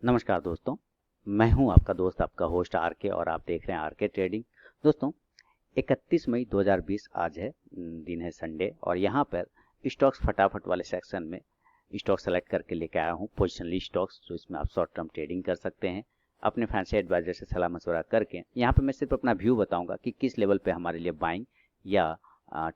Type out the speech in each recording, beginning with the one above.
नमस्कार दोस्तों, मैं हूं आपका दोस्त, आपका होस्ट आरके और आप देख रहे हैं आरके ट्रेडिंग। दोस्तों, 31 मई 2020 आज है, दिन है संडे और यहां पर स्टॉक्स फटाफट वाले सेक्शन में स्टॉक सेलेक्ट करके लेके आया हूं पोजिशनली स्टॉक्स, जो इसमें आप शॉर्ट टर्म ट्रेडिंग कर सकते हैं। अपने फाइनेंशियल एडवाइजर से सलाह मशवरा करके यहाँ पे मैं सिर्फ अपना व्यू बताऊंगा कि किस लेवल पे हमारे लिए बाइंग या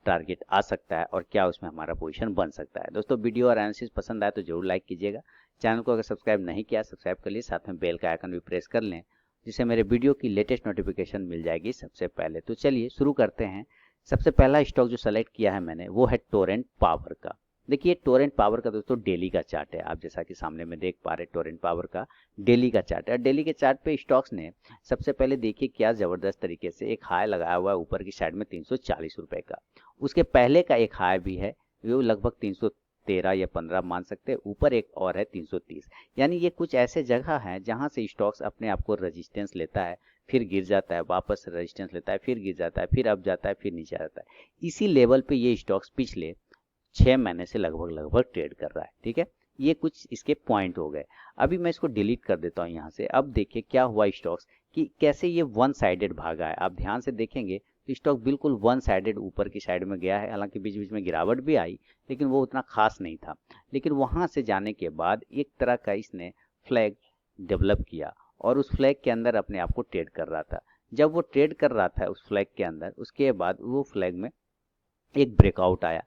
टारगेट आ सकता है और क्या उसमें हमारा पोजीशन बन सकता है। दोस्तों, वीडियो और एनालिसिस पसंद आए तो जरूर लाइक कीजिएगा। चैनल को अगर सब्सक्राइब नहीं किया सब्सक्राइब कर लिए, साथ में बेल का आइकन भी प्रेस कर लें जिससे मेरे वीडियो की लेटेस्ट नोटिफिकेशन मिल जाएगी सबसे पहले। तो चलिए शुरू करते हैं। सबसे पहला स्टॉक जो सेलेक्ट किया है मैंने वो है टोरेंट पावर का। देखिए, टोरेंट पावर का दोस्तों डेली का चार्ट है। आप जैसा कि सामने में देख पा रहे टोरेंट पावर का डेली का चार्ट है। डेली के चार्ट पे स्टॉक्स ने सबसे पहले देखिए क्या जबरदस्त तरीके से एक हाई लगाया हुआ है ऊपर की साइड में 340 रुपए का। उसके पहले का एक हाई भी है, वो लगभग 313 या 15 मान सकते हैं। ऊपर एक और है 330। यानी ये कुछ ऐसे जगह हैं जहां से स्टॉक्स अपने आप को रेजिस्टेंस लेता है, फिर गिर जाता है, वापस रेजिस्टेंस लेता है, फिर गिर जाता है, फिर अप जाता है, फिर नीचे आता है। इसी लेवल पे ये स्टॉक्स पिछले 6 महीने से लगभग लगभग ट्रेड कर रहा है। ठीक है, ये कुछ इसके पॉइंट हो गए। अभी मैं इसको डिलीट कर देता हूँ यहाँ से। अब देखिए क्या हुआ स्टॉक्स कि कैसे ये वन साइडेड भागा है। आप ध्यान से देखेंगे तो स्टॉक बिल्कुल वन साइडेड ऊपर की साइड में गया है। हालांकि बीच बीच में गिरावट भी आई लेकिन वो उतना खास नहीं था। लेकिन वहां से जाने के बाद एक तरह का इसने फ्लैग डेवलप किया और उस फ्लैग के अंदर अपने आप को ट्रेड कर रहा था। जब वो ट्रेड कर रहा था उस फ्लैग के अंदर, उसके बाद वो फ्लैग में एक ब्रेकआउट आया।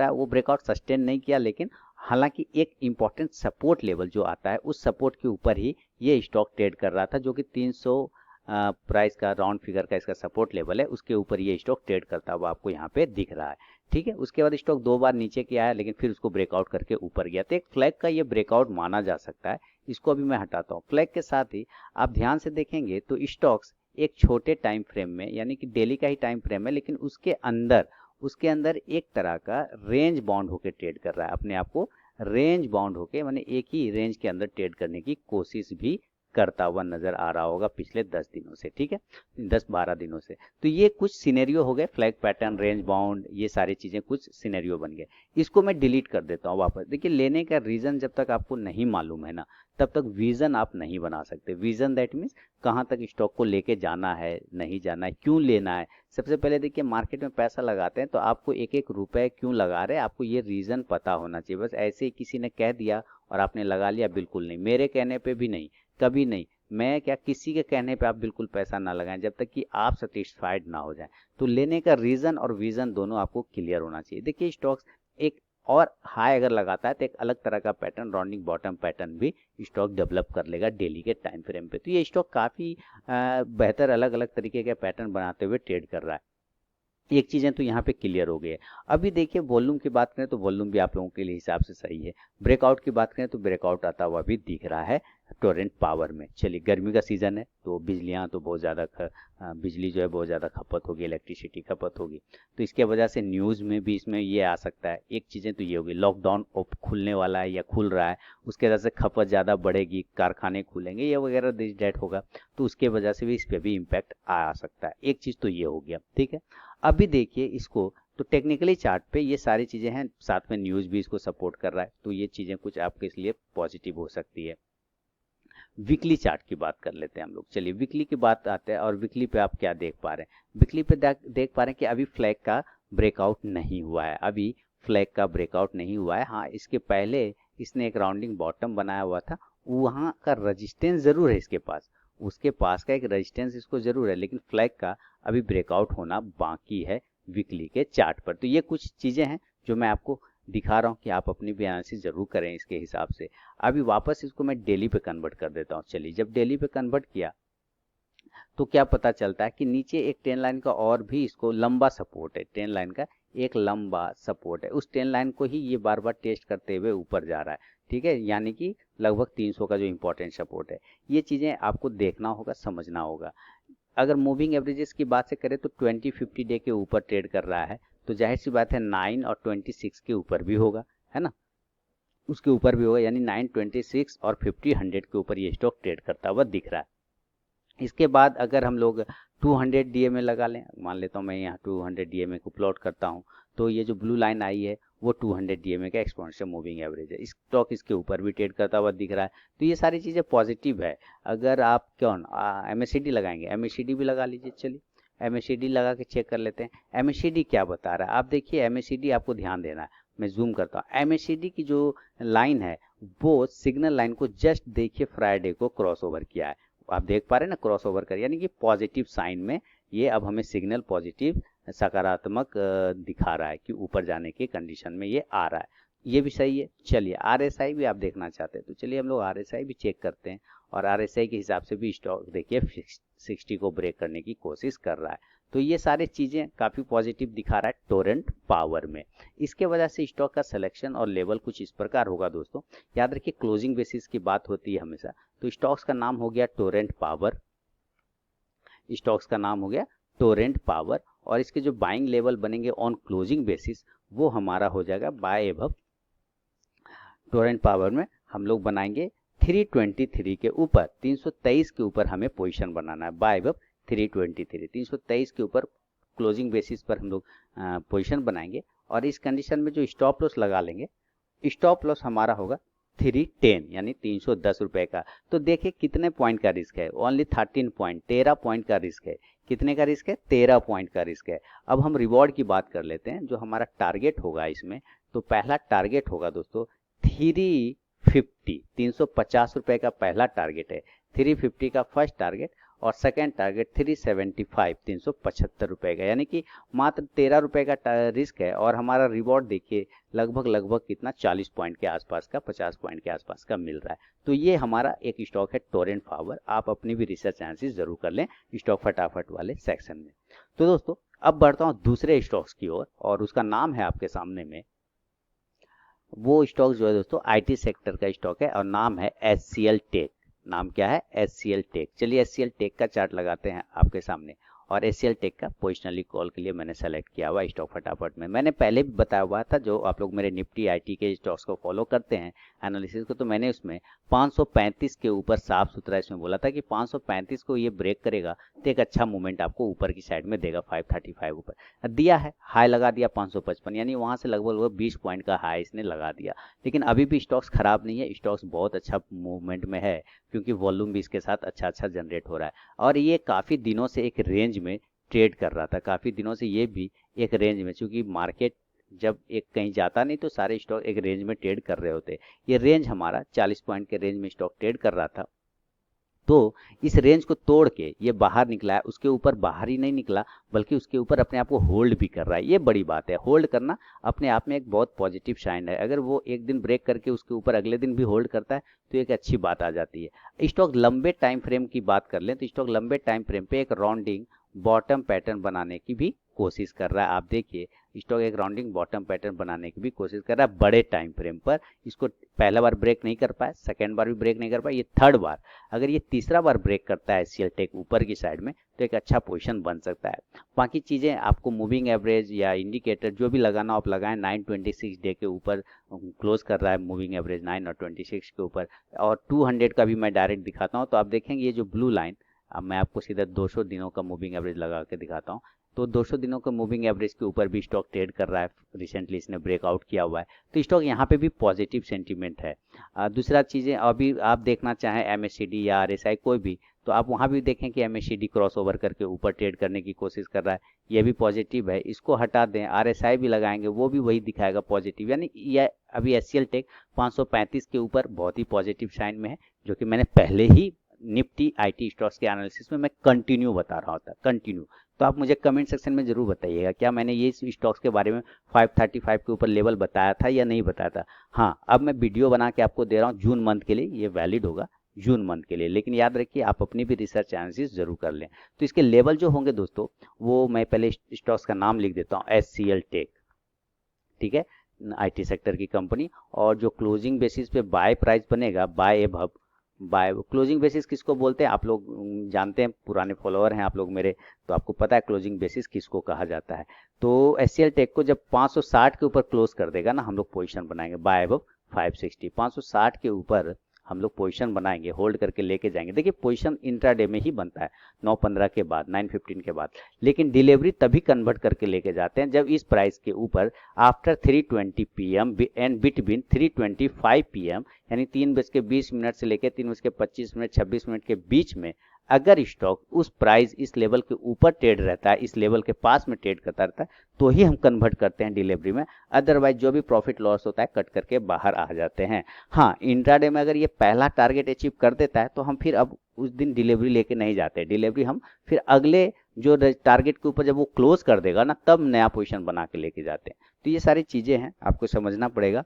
वो ब्रेकआउट सस्टेन नहीं किया, लेकिन हालांकि एक इंपॉर्टेंट सपोर्ट लेवल जो आता है उस सपोर्ट के ऊपर ही ये स्टॉक ट्रेड कर रहा था, जो कि 300 प्राइस का राउंड फिगर का इसका सपोर्ट लेवल है। उसके ऊपर ये स्टॉक ट्रेड करता हुआ आपको यहाँ पे दिख रहा है। ठीक है, उसके बाद स्टॉक 2 बार नीचे के आया लेकिन फिर उसको ब्रेकआउट करके ऊपर गया। तो एक फ्लैग का ये ब्रेकआउट माना जा सकता है। इसको अभी मैं हटाता हूँ। फ्लैग के साथ ही आप ध्यान से देखेंगे तो स्टॉक्स एक छोटे टाइम फ्रेम में, यानी कि डेली का ही टाइम फ्रेम है, लेकिन उसके अंदर एक तरह का रेंज बाउंड होकर ट्रेड कर रहा है। अपने आप को रेंज बाउंड होके, माने एक ही रेंज के अंदर ट्रेड करने की कोशिश भी करता हुआ नजर आ रहा होगा पिछले 10 दिनों से। ठीक है, 10-12 दिनों से। तो ये कुछ सिनेरियो हो गए, फ्लैग पैटर्न, रेंज बाउंड, ये सारी चीजें कुछ सिनेरियो बन गए। इसको मैं डिलीट कर देता हूँ वापस। देखिए, लेने का रीजन जब तक आपको नहीं मालूम है ना, तब तक विजन आप नहीं बना सकते। विजन दैट मीन्स कहाँ तक स्टॉक को लेके जाना है, नहीं जाना है, क्यों लेना है। सबसे पहले देखिए, मार्केट में पैसा लगाते हैं तो आपको एक एक रुपए क्यों लगा रहे हैं, आपको ये रीजन पता होना चाहिए। बस ऐसे ही किसी ने कह दिया और आपने लगा लिया, बिल्कुल नहीं। मेरे कहने पे भी नहीं, कभी नहीं। मैं क्या, किसी के कहने पे आप बिल्कुल पैसा ना लगाएं जब तक कि आप सेटिस्फाइड ना हो जाएं। तो लेने का रीजन और विजन दोनों आपको क्लियर होना चाहिए। देखिए, स्टॉक्स एक और हाई अगर लगाता है तो एक अलग तरह का पैटर्न, राउंडिंग बॉटम पैटर्न भी स्टॉक डेवलप कर लेगा डेली के टाइम फ्रेम पे। तो ये स्टॉक काफी बेहतर अलग अलग तरीके के पैटर्न बनाते हुए ट्रेड कर रहा है। एक चीजें तो यहाँ पे क्लियर हो गई है। अभी देखिए, वॉल्यूम की बात करें तो वॉल्यूम भी आप लोगों के लिए हिसाब से सही है। ब्रेकआउट की बात करें तो ब्रेकआउट आता हुआ भी दिख रहा है टोरेंट पावर में। चलिए, गर्मी का सीजन है तो बिजलियां तो बहुत ज़्यादा बिजली जो है बहुत ज़्यादा खपत होगी, इलेक्ट्रिसिटी खपत होगी। तो इसके वजह से न्यूज़ में भी इसमें ये आ सकता है। एक चीज़ें तो ये होगी, लॉकडाउन खुलने वाला है या खुल रहा है, उसके वजह से खपत ज़्यादा बढ़ेगी, कारखाने खुलेंगे या वगैरह दिस डेट होगा, तो उसके वजह से भी इस पर भी इम्पैक्ट आ सकता है। एक चीज़ तो ये हो गया। ठीक है, अभी देखिए इसको, तो टेक्निकली चार्ट पे ये सारी चीजें हैं, साथ में न्यूज भी इसको सपोर्ट कर रहा है, तो ये चीजें कुछ आपके इसलिए पॉजिटिव हो सकती है। वीकली चार्ट की बात कर लेते हैं हम लोग। चलिए, वीकली की बात आते हैं और वीकली पे आप क्या देख पा रहे हैं। वीकली पे देख पा रहे हैं कि अभी फ्लैग का ब्रेकआउट नहीं हुआ है। अभी फ्लैग का ब्रेकआउट नहीं हुआ है। हाँ, इसके पहले इसने एक राउंडिंग बॉटम बनाया हुआ था, वहां का रजिस्टेंस जरूर है इसके पास, उसके पास का एक रेजिस्टेंस इसको जरूर है, लेकिन फ्लैग का अभी ब्रेकआउट होना बाकी है वीकली के चार्ट पर। तो ये कुछ चीजें हैं जो मैं आपको दिखा रहा हूँ कि आप अपनी भी एनालिसिस जरूर करें इसके हिसाब से। अभी वापस इसको मैं डेली पे कन्वर्ट कर देता हूँ। चलिए, जब डेली पे कन्वर्ट किया तो क्या पता चलता है कि नीचे एक ट्रेन लाइन का और भी इसको लंबा सपोर्ट है। ट्रेन लाइन का एक लंबा सपोर्ट है, उस ट्रेन लाइन को ही ये बार बार टेस्ट करते हुए ऊपर जा रहा है। ठीक है, यानी कि लगभग 300 का जो इंपॉर्टेंट सपोर्ट है। ये चीजें आपको देखना होगा, समझना होगा। अगर मूविंग एवरेजेस की बात से करें तो 20-50 डे के ऊपर ट्रेड कर रहा है, तो जाहिर सी बात है 9 और 26 के ऊपर भी होगा, है ना, उसके ऊपर भी होगा। यानी 9, 26 और 50, 100 के ऊपर ये स्टॉक ट्रेड करता हुआ दिख रहा है। इसके बाद अगर हम लोग 200 डीएमए लगा लें, मान लेता हूँ मैं यहाँ 200 डीएमए को प्लॉट करता हूँ, तो ये जो ब्लू लाइन आई है वो 200 DMA का एक्सपोनेंशियल मूविंग एवरेज है। स्टॉक इसके ऊपर भी ट्रेड करता हुआ दिख रहा है, तो ये सारी चीज़ें पॉजिटिव है। अगर आप MACD लगाएंगे, MACD भी लगा लीजिए। चलिए MACD लगा के चेक कर लेते हैं MACD क्या बता रहा है। आप देखिए MACD आपको ध्यान देना है, मैं जूम करता हूँ। MACD की जो लाइन है वो सिग्नल लाइन को जस्ट देखिए फ्राइडे को क्रॉस ओवर किया है। आप देख पा रहे हैं ना, क्रॉस ओवर कर, यानी कि पॉजिटिव साइन में ये अब हमें सिग्नल पॉजिटिव सकारात्मक दिखा रहा है कि ऊपर जाने की कंडीशन में ये आ रहा है। ये भी सही है। चलिए RSI भी आप देखना चाहते हैं तो चलिए हम लोग RSI भी चेक करते हैं, और RSI के हिसाब से भी स्टॉक देखिए 60 को ब्रेक करने की कोशिश कर रहा है। तो ये सारी चीज़ें काफ़ी पॉजिटिव दिखा रहा है टोरेंट पावर में। इसके वजह से स्टॉक का सिलेक्शन और लेवल कुछ इस प्रकार होगा दोस्तों। याद रखिए क्लोजिंग बेसिस की बात होती है हमेशा। तो स्टॉक्स का नाम हो गया टोरेंट पावर, स्टॉक्स का नाम हो गया टोरेंट पावर, और इसके जो बाइंग लेवल बनेंगे ऑन क्लोजिंग बेसिस वो हमारा हो जाएगा बाय एबव। टोरेंट पावर में हम लोग बनाएंगे 323 के ऊपर, 323 के ऊपर हमें पोजीशन बनाना है बाय एबव 323, 323 के ऊपर क्लोजिंग बेसिस पर हम लोग पोजीशन बनाएंगे। और इस कंडीशन में जो स्टॉप लॉस लगा लेंगे, स्टॉप लॉस हमारा होगा 310 यानी 310 रुपए का। तो देखिए कितने पॉइंट का रिस्क है, ओनली 13 पॉइंट, 13 पॉइंट का रिस्क है। कितने का रिस्क है? 13 पॉइंट का रिस्क है। अब हम रिवॉर्ड की बात कर लेते हैं, जो हमारा टारगेट होगा इसमें। तो पहला टारगेट होगा दोस्तों 350, 350 रुपए का पहला टारगेट है, 350 का फर्स्ट टारगेट, और सेकेंड टारगेट 375, 375 रुपए का, यानी कि मात्र 13 रुपए का रिस्क है। और हमारा रिवॉर्ड देखिए लगभग कितना 40 पॉइंट के आसपास का, 50 पॉइंट के आसपास का मिल रहा है। तो ये हमारा एक स्टॉक है टोरेंट पावर। आप अपनी भी रिसर्च एनालिसिस जरूर कर लें स्टॉक फटाफट वाले सेक्शन में। तो दोस्तों अब बढ़ता हूँ दूसरे स्टॉक्स की ओर, और उसका नाम है आपके सामने में। वो स्टॉक जो है दोस्तों IT सेक्टर का स्टॉक है, और नाम है HCL टेक। नाम क्या है? HCL Tech. चलिए HCL टेक का चार्ट लगाते हैं आपके सामने, और HCL टेक का पोजिशनली कॉल के लिए मैंने सेलेक्ट किया हुआ स्टॉक फटाफट में। मैंने पहले भी बताया हुआ था, जो आप लोग मेरे निफ्टी IT के स्टॉक्स को फॉलो करते हैं एनालिसिस को, तो मैंने उसमें 535 के ऊपर साफ सुथरा इसमें बोला था कि 535 को ये ब्रेक करेगा तो एक अच्छा मूवमेंट आपको ऊपर की साइड में देगा। 535 ऊपर दिया है, हाई लगा दिया 555, यानी वहां से लगभग 20 पॉइंट का हाई इसने लगा दिया। लेकिन अभी भी स्टॉक्स खराब नहीं है, स्टॉक्स बहुत अच्छा मूवमेंट में है, क्योंकि वॉल्यूम भी इसके साथ अच्छा जनरेट हो रहा है। और ये काफ़ी दिनों से एक रेंज में ट्रेड कर रहा था, काफ़ी दिनों से ये भी एक रेंज में, क्योंकि मार्केट जब एक कहीं जाता नहीं तो सारे स्टॉक एक रेंज में ट्रेड कर रहे होते। ये रेंज हमारा 40 पॉइंट के रेंज में स्टॉक ट्रेड कर रहा था। तो इस रेंज को तोड़ के ये बाहर निकला है। उसके ऊपर बाहर ही नहीं निकला, बल्कि उसके ऊपर अपने आप को होल्ड भी कर रहा है। ये बड़ी बात है, होल्ड करना अपने आप में एक बहुत पॉजिटिव साइन है। अगर वो एक दिन ब्रेक करके उसके ऊपर अगले दिन भी होल्ड करता है तो एक अच्छी बात आ जाती है। स्टॉक लंबे टाइम फ्रेम की बात कर लें तो स्टॉक लंबे टाइम फ्रेम पे एक राउंडिंग बॉटम पैटर्न बनाने की भी कोशिश कर रहा है। आप देखिए स्टॉक एक राउंडिंग बॉटम पैटर्न बनाने की भी कोशिश कर रहा है बड़े टाइम फ्रेम पर। इसको पहला बार ब्रेक नहीं कर पाया, सेकेंड बार भी ब्रेक नहीं कर पाया, ये थर्ड बार। अगर ये तीसरा बार ब्रेक करता है HCL टेक ऊपर की साइड में तो एक अच्छा पोजीशन बन सकता है। बाकी चीज़ें आपको मूविंग एवरेज या इंडिकेटर जो भी लगाना आप लगाएं। 926 डे के ऊपर क्लोज कर रहा है मूविंग एवरेज, 9 और 26 के ऊपर। और 200 का भी मैं डायरेक्ट दिखाता हूँ, तो आप देखेंगे ये जो ब्लू लाइन, अब मैं आपको सीधा 200 दिनों का मूविंग एवरेज लगा के दिखाता हूँ। तो 200 दिनों के मूविंग एवरेज के ऊपर भी स्टॉक ट्रेड कर रहा है। रिसेंटली इसने ब्रेकआउट किया हुआ है, तो स्टॉक यहाँ पे भी पॉजिटिव सेंटीमेंट है। दूसरा चीज़ें अभी आप देखना चाहें MACD या RSI कोई भी, तो आप वहाँ भी देखें कि MACD क्रॉस ओवर करके ऊपर ट्रेड करने की कोशिश कर रहा है, ये भी पॉजिटिव है। इसको हटा दें, RSI भी लगाएंगे, वो भी वही दिखाएगा पॉजिटिव। यानी यह अभी HCL टेक 535 के ऊपर बहुत ही पॉजिटिव साइन में है, जो कि मैंने पहले ही निफ्टी IT स्टॉक्स के एनालिसिस में मैं कंटिन्यू बता रहा था, कंटिन्यू। तो आप मुझे कमेंट सेक्शन में जरूर बताइएगा क्या मैंने ये स्टॉक्स के बारे में 535 के ऊपर लेवल बताया था या नहीं बताया था। हाँ, अब मैं वीडियो बना के आपको दे रहा हूँ जून मंथ के लिए, ये वैलिड होगा जून मंथ के लिए। लेकिन याद रखिए आप अपनी भी रिसर्च एनालिसिस जरूर कर लें। तो इसके लेवल जो होंगे दोस्तों, वो मैं पहले स्टॉक्स का नाम लिख देता हूँ, HCL टेक, ठीक है, IT सेक्टर की कंपनी। और जो क्लोजिंग बेसिस पे बाय प्राइस बनेगा, buy above, buy closing basis किसको बोलते हैं आप लोग जानते हैं, पुराने फॉलोअर हैं आप लोग मेरे, तो आपको पता है क्लोजिंग बेसिस किसको कहा जाता है। तो HCL टेक को जब 560 के ऊपर क्लोज कर देगा ना, हम लोग पोजीशन बनाएंगे बाय एबव 560। 560 के ऊपर हम लोग पोजीशन बनाएंगे, होल्ड करके लेके जाएंगे। देखिए पोजीशन इंट्राडे में ही बनता है 9:15 के बाद, 9:15 के बाद, लेकिन डिलीवरी तभी कन्वर्ट करके लेके जाते हैं जब इस प्राइस के ऊपर after 3:20 PM and between 3:25 PM, यानी 3:20 से लेकर 3:25, 26 मिनट के बीच में अगर स्टॉक उस प्राइस इस लेवल के ऊपर ट्रेड रहता है, इस लेवल के पास में ट्रेड करता रहता है, तो ही हम कन्वर्ट करते हैं डिलीवरी में। अदरवाइज जो भी प्रॉफिट लॉस होता है कट करके बाहर आ जाते हैं। हाँ, इंट्राडे में अगर ये पहला टारगेट अचीव कर देता है तो हम फिर अब उस दिन डिलीवरी लेके नहीं जाते। डिलीवरी हम फिर अगले जो टारगेट के ऊपर जब वो क्लोज कर देगा ना, तब नया पोजीशन बना के लेके जाते हैं। तो ये सारी चीजें हैं, आपको समझना पड़ेगा।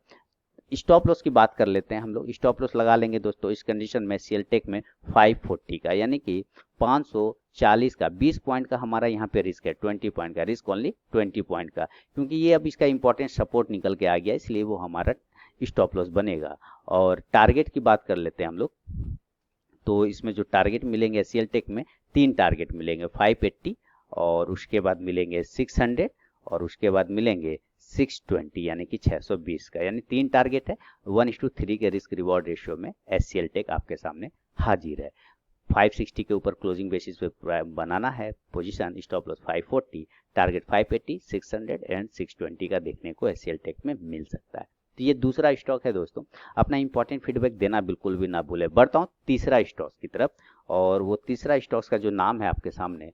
स्टॉप लॉस की बात कर लेते हैं हम लोग। स्टॉप लॉस लगा लेंगे दोस्तों इस कंडीशन में सीएलटेक में 540 का, यानी कि 540 का, 20 पॉइंट का हमारा यहाँ पे रिस्क है, 20 पॉइंट का रिस्क, ओनली 20 पॉइंट का, क्योंकि ये अब इसका इंपॉर्टेंट सपोर्ट निकल के आ गया, इसलिए वो हमारा स्टॉप लॉस बनेगा। और टारगेट की बात कर लेते हैं हम लोग। तो इसमें जो टारगेट मिलेंगे सीएलटेक में 3 टारगेट मिलेंगे, 580 और उसके बाद मिलेंगे 600 और उसके बाद मिलेंगे 620, यानी कि 620 का, यानी 3 टारगेट है। 1:3 के रिस्क रिवॉर्ड रेशियो में सीएलटेक आपके सामने हाजिर है। 560 के ऊपर क्लोजिंग बेसिस पे बनाना है position, stop loss 540, target 580, 600 and 620 का देखने को सीएलटेक में मिल सकता है। तो ये दूसरा स्टॉक है दोस्तों। अपना इंपॉर्टेंट फीडबैक देना बिल्कुल भी ना भूले। बढ़ता हूँ तीसरा स्टॉक की तरफ, और वो तीसरा स्टॉक का जो नाम है आपके सामने,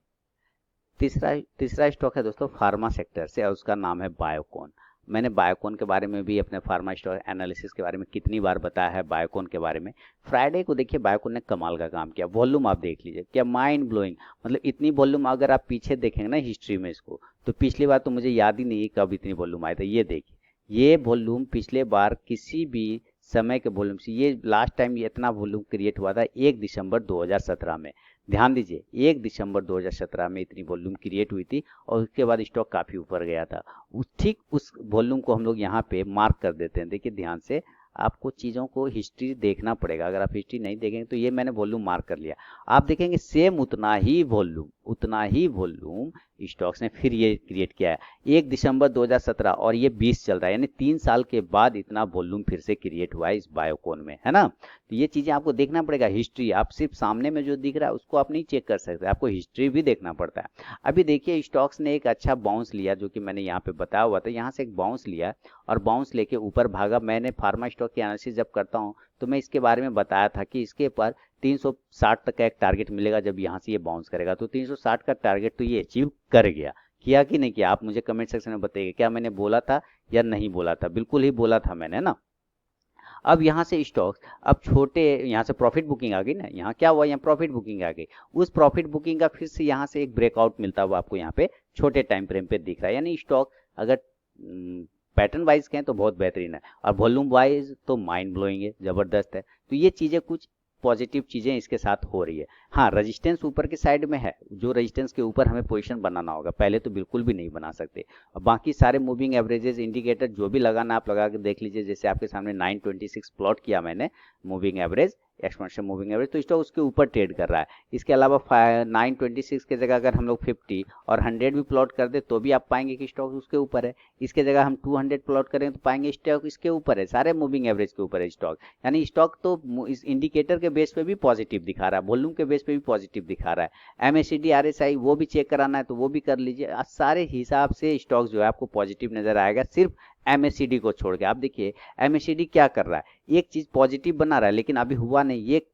तीसरा स्टॉक है दोस्तों फार्मा सेक्टर से, और उसका नाम है बायोकॉन। मैंने बायोकॉन के बारे में भी अपने फार्मा स्टॉक एनालिसिस के बारे में कितनी बार बताया है बायोकॉन के बारे में। फ्राइडे को देखिए बायोकॉन ने कमाल का काम किया, वॉल्यूम आप देख लीजिए, क्या माइंड ब्लोइंग, मतलब इतनी वॉल्यूम अगर आप पीछे देखेंगे ना हिस्ट्री में इसको, तो पिछली बार तो मुझे याद ही नहीं है कब इतनी वॉल्यूम आया था। ये देखिए, ये वॉल्यूम पिछले बार किसी भी समय के वॉल्यूम से, ये लास्ट टाइम ये इतना वॉल्यूम क्रिएट हुआ था 1 दिसंबर 2017 में। ध्यान दीजिए, 1 दिसंबर 2017 में इतनी वॉल्यूम क्रिएट हुई थी, और उसके बाद स्टॉक काफी ऊपर गया था। ठीक उस वॉल्यूम को हम लोग यहाँ पे मार्क कर देते हैं। देखिए ध्यान से, आपको चीज़ों को हिस्ट्री देखना पड़ेगा, अगर आप हिस्ट्री नहीं देखेंगे तो ये मैंने वॉल्यूम मार्क कर लिया। आप देखेंगे सेम उतना ही वॉल्यूम स्टॉक्स ने फिर ये क्रिएट किया है 1 दिसंबर 2017, और ये 20 चल रहा है, यानी 3 साल के बाद इतना वॉल्यूम फिर से क्रिएट हुआ है इस बायोकॉन में, है ना। तो ये चीज़ें आपको देखना पड़ेगा। हिस्ट्री आप सिर्फ सामने में जो दिख रहा है उसको आप नहीं चेक कर सकते, आपको हिस्ट्री भी देखना पड़ता है। अभी देखिए स्टॉक्स ने एक अच्छा बाउंस लिया, जो कि मैंने यहाँ पे बताया हुआ था, यहाँ से एक बाउंस लिया और बाउंस लेके ऊपर भागा। मैंने फार्मा स्टॉक की एनालिसिस जब करता हूँ तो मैं इसके बारे में बताया था कि इसके ऊपर 360 तक का एक टारगेट मिलेगा जब यहाँ से ये बाउंस करेगा। तो 360 का टारगेट तो ये अचीव कर गया, किया कि नहीं किया, आप मुझे कमेंट सेक्शन में बताइए, क्या मैंने बोला था या नहीं बोला था। बिल्कुल ही बोला था मैंने ना। अब यहाँ से स्टॉक्स अब छोटे, यहाँ से प्रॉफिट बुकिंग आ गई ना, यहाँ क्या हुआ, यहाँ प्रॉफिट बुकिंग आ गई। उस प्रॉफिट बुकिंग का फिर से यहाँ से एक ब्रेकआउट मिलता हुआ आपको यहाँ पे छोटे टाइम फ्रेम पे दिख रहा है। यानी स्टॉक अगर पैटर्न वाइज कहें तो बहुत बेहतरीन है, और वॉल्यूम वाइज तो माइंड ब्लोइंग है, जबरदस्त है। तो ये चीजें कुछ पॉजिटिव चीजें इसके साथ हो रही है। हाँ, रेजिस्टेंस ऊपर के साइड में है, जो रेजिस्टेंस के ऊपर हमें पोजीशन बनाना होगा, पहले तो बिल्कुल भी नहीं बना सकते। और बाकी सारे मूविंग एवरेजेस इंडिकेटर जो भी लगाना आप लगा के देख लीजिए। जैसे आपके सामने 926 प्लॉट किया मैंने moving average, exponential moving average, तो स्टॉक उसके ऊपर ट्रेड कर रहा है। इसके अलावा 926 के जगह अगर हम लोग 50 और 100 भी प्लॉट कर दे तो भी आप पाएंगे कि स्टॉक उसके ऊपर है। इसके जगह हम 200 प्लॉट करें तो पाएंगे स्टॉक इसके ऊपर है, सारे मूविंग एवरेज के ऊपर है स्टॉक। यानी स्टॉक तो इस इंडिकेटर के बेस पे भी पॉजिटिव दिखा रहा है, वॉल्यूम के बेस पे भी पॉजिटिव दिखा रहा है। MACD RSI वो भी चेक कराना है तो वो भी कर लीजिए। सारे हिसाब से स्टॉक जो है आपको पॉजिटिव नजर आएगा, सिर्फ MACD को छोड़ के। आप देखिए MACD क्या कर रहा है, एक चीज पॉजिटिव बना रहा है लेकिन अभी हुआ नहीं, ये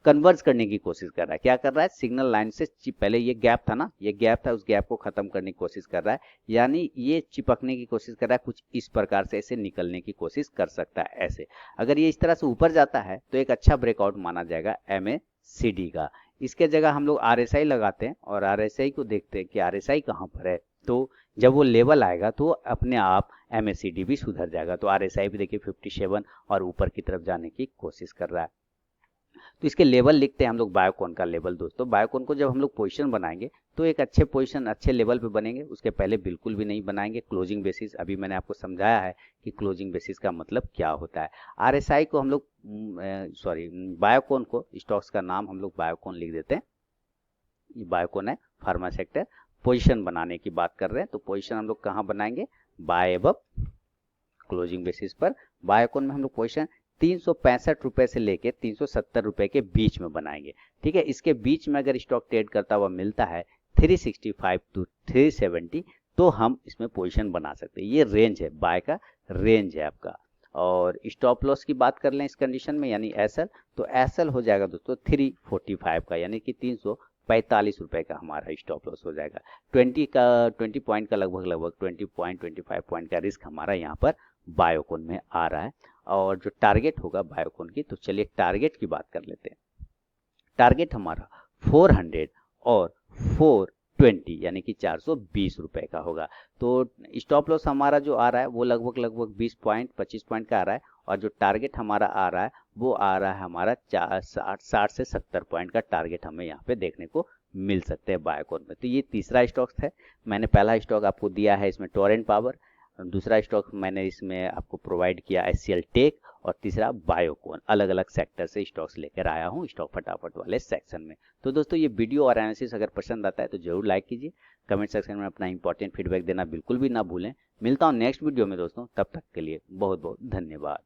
कन्वर्ज करने की कोशिश कर रहा है। क्या कर रहा है, सिग्नल लाइन से पहले ये गैप था ना, ये गैप था, उस गैप को खत्म करने की कोशिश कर रहा है। यानी ये चिपकने की कोशिश कर रहा है, कुछ इस प्रकार से ऐसे निकलने की कोशिश कर सकता है। ऐसे अगर ये इस तरह से ऊपर जाता है तो एक अच्छा ब्रेकआउट माना जाएगा MACD का। इसके जगह हम लोग RSI लगाते हैं और RSI को देखते हैं कि RSI कहाँ पर है। तो जब वो लेवल आएगा तो अपने आप MACD भी सुधर जाएगा। तो RSI भी देखिए 57 और ऊपर की तरफ जाने की कोशिश कर रहा है। तो इसके लेवल लिखते हैं हम लोग, बायोकॉन का लेवल। दोस्तों बायोकॉन को जब हम लोग पोजीशन बनाएंगे तो एक अच्छे पोजीशन, अच्छे लेवल पे बनेंगे, उसके पहले बिल्कुल भी नहीं बनाएंगे। क्लोजिंग बेसिस अभी मैंने आपको समझाया है कि क्लोजिंग बेसिस का मतलब क्या होता है। RSI को हम लोग बायोकॉन को, स्टॉक्स का नाम हम लोग बायोकॉन लिख देते हैं। ये बायोकॉन है, फार्मा सेक्टर। पोजीशन बनाने की बात कर रहे हैं तो पोजीशन हम लोग कहाँ बनाएंगे, बाय अबव क्लोजिंग बेसिस पर। बायोकॉन में हम लोग पोजीशन 365 रुपए से लेके 370 रुपए के बीच में बनाएंगे। ठीक है, इसके बीच में अगर स्टॉक ट्रेड करता हुआ मिलता है 365 टू 370, तो हम इसमें पोजीशन बना सकते हैं। ये रेंज है, बाय का रेंज है आपका। और स्टॉप लॉस की बात कर लें इस कंडीशन में, यानी एसएल, तो एसएल हो जाएगा दोस्तों 345 का, यानी कि 345 रुपए का हमारा स्टॉप लॉस हो जाएगा। 20 पॉइंट का लगभग 20.25 पॉइंट का रिस्क हमारा यहाँ पर बायोकॉन में आ रहा है। और जो टारगेट होगा बायोकॉन की, तो चलिए टारगेट की बात कर लेते हैं। टारगेट हमारा 400 और 420, यानी कि 420 रुपए का होगा। तो स्टॉप लॉस हमारा जो आ रहा है वो लगभग 20 पॉइंट 25 पॉइंट का आ रहा है, और जो टारगेट हमारा आ रहा है वो आ रहा है हमारा 60 से 70 पॉइंट का टारगेट हमें यहाँ पे देखने को मिल सकते हैं बायोकॉन में। तो ये तीसरा स्टॉक है। मैंने पहला स्टॉक आपको दिया है इसमें टोरेंट पावर, दूसरा स्टॉक मैंने इसमें आपको प्रोवाइड किया एचसीएल टेक, और तीसरा बायोकॉन। अलग अलग सेक्टर से स्टॉक्स लेकर आया हूँ स्टॉक फटाफट वाले सेक्शन में। तो दोस्तों ये वीडियो और एनालिसिस अगर पसंद आता है तो जरूर लाइक कीजिए, कमेंट सेक्शन में अपना इंपॉर्टेंट फीडबैक देना बिल्कुल भी ना भूलें। मिलता हूँ नेक्स्ट वीडियो में दोस्तों, तब तक के लिए बहुत बहुत धन्यवाद।